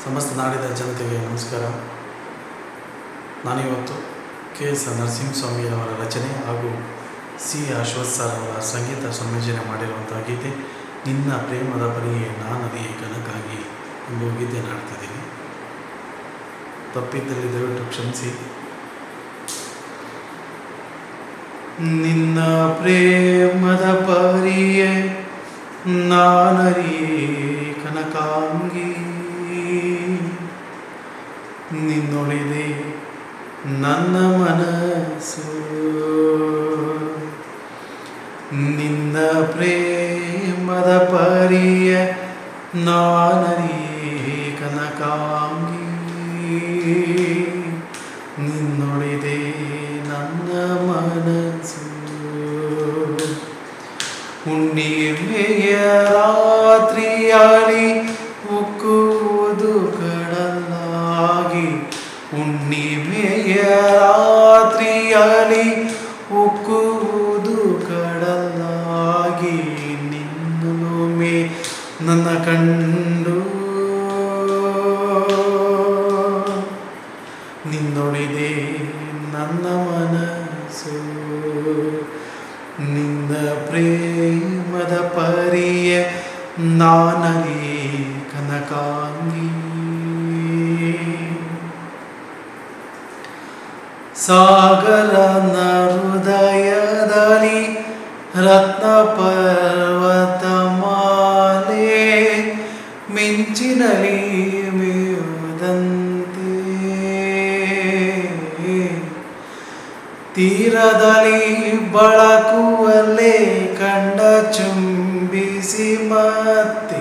ಸಮಸ್ತ ನಾಡಿನ ಜನತೆಗೆ ನಮಸ್ಕಾರ. ನಾನಿವತ್ತು ಕೆ.ಎಸ್. ನರಸಿಂಹಸ್ವಾಮಿಯವರ ರಚನೆ ಹಾಗೂ ಸಿ. ಅಶ್ವಥ್ ಸರ್ ಅವರ ಸಂಗೀತ ಸಂಯೋಜನೆ ಮಾಡಿರುವಂಥ ಗೀತೆ ನಿನ್ನ ಪ್ರೇಮದ ಪರಿಯೇ ನಾನರಿಯೇ ಕನಕಾಗಿ ಎಂಬ ಗೀತೆ ಹಾಡ್ತಿದ್ದೀನಿ. ತಪ್ಪಿದ್ದಲ್ಲಿ ದಯವಿಟ್ಟು ಕ್ಷಮಿಸಿ. ನಿನ್ನ ಪ್ರೇಮದ ಪರಿಯೇ ನಾನರಿಯೇ ಕನಕಾಂಗಿ, ನಿನ್ನೊಳಿದೆ ನನ್ನ ಮನಸ್ಸು. ನಿನ್ನ ಪ್ರೇಮದ ಪರಿಯ ನಾನರಿಯೇ ಕನಕಾಂಗಿ, ನಿನ್ನೊಳಿದೆ ನನ್ನ ಮನಸ್ಸು. ಹುಣ್ಣಿಮೆಯ ರಾತ್ರಿಯಾಳಿ ಉಕ್ಕುವುದು ಕಡಲಾಗಿ, ಹುಣ್ಣಿಮೆಯ ರಾತ್ರಿಯಾಳಿ ಉಕ್ಕುವುದು ಕಡಲಾಗಿ, ನಿನ್ನೊಮ್ಮೆ ನನ್ನ ಕಂಡು ನಿನ್ನೊಳಿದೆ ನನ್ನ ಮನಸ್ಸು. ನಿನ್ನ ಪ್ರೇಮದ ಪರಿಯ ನಾನರಿಯೇ ಕನಕಾಂಗಿ. ಸಾಗರನ ಹೃದಯದಲ್ಲಿ ರತ್ನ ಪರ್ವತ ಮಾಲೆ ಮಿಂಚಿನಲಿ ಮೇದಂತೆ, ತೀರದಲ್ಲಿ ಬಳಕುವಲ್ಲೇ ಕಂಡ ಚುಂಬಿಸಿ ಮತ್ತೆ,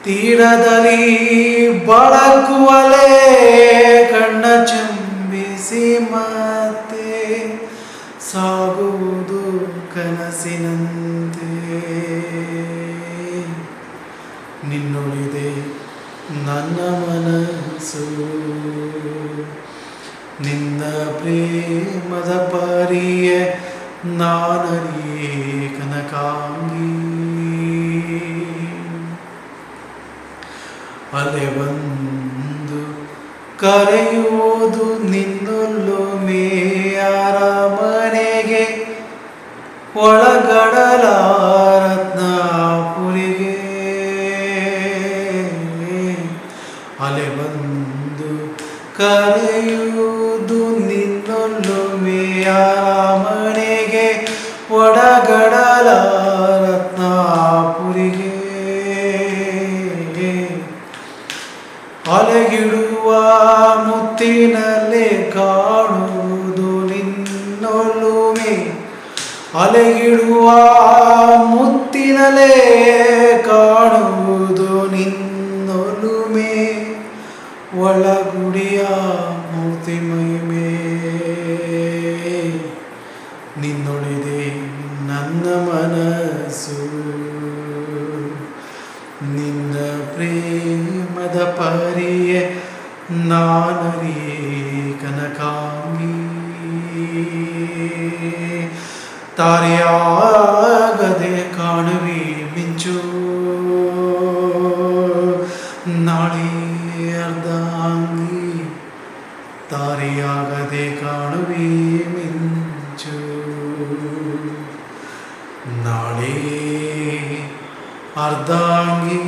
ತೀರದಲ್ಲಿ ಬಳಕುವಲ್ಲೇ ಕಣ್ಣ ಚುಂಬಿಸಿ ಮತ್ತೆ, ಸಾಗುವುದು ಕನಸಿನಂತೆ. ನಿನ್ನೊಳಿದೆ ನನ್ನ ಮನಸ್ಸು. ನಿನ್ನ ಪ್ರೇಮದ ಪರಿಯ ನಾನರಿಯೇ ಕನಕಾಂಗಿ. ಅಲೆ ಬಂದು ಕರೆಯುವುದು ನಿನ್ನೊಲ್ಲೊಮ್ಮೆ ಅರಮನೆಗೆ, ಒಳಗಡಲ ರತ್ನಪುರಿಗೆ. ಅಲೆ ಬಂದು ಕರೆಯುವುದು ನಿನ್ನೊಲ್ಲೊಮ್ಮೆ ಅರಮನೆಗೆ, ಒಳಗಡಲ ರತ್ನಪುರಿಗೆ. ಅಲೆಗಿಡುವ ಮುತ್ತಿನಲ್ಲೇ ಕಾಣುವುದು ನಿನ್ನೊಲುಮೆ, ಅಲೆಗಿಡುವ ಮುತ್ತಿನಲ್ಲೇ ಕಾಣುವುದು ನಿನ್ನೊಲುಮೆ, ಒಳಗುಡಿಯ ಮೂರ್ತಿ ಮಹಿಮೆ. ನಿನ್ನೊಳಿದೆ ನನ್ನ ಮನಸ್ಸು. ನಿನ್ನ ಪ್ರೇಮದ ಪರಿಯ ನಾನರಿಯೇ ಕನಕಾಂಗಿ. ತಾರೆಯಾಗದೆ ಕಾಣುವೆ ಮಿಂಚು, ನಾಳೆ ಅರ್ಧಾಂಗಿ. ತಾರೆಯಾಗದೆ ಕಾಣುವೆ ಮಿಂಚು, ನಾಳೆ ಅರ್ಧಾಂಗಿ.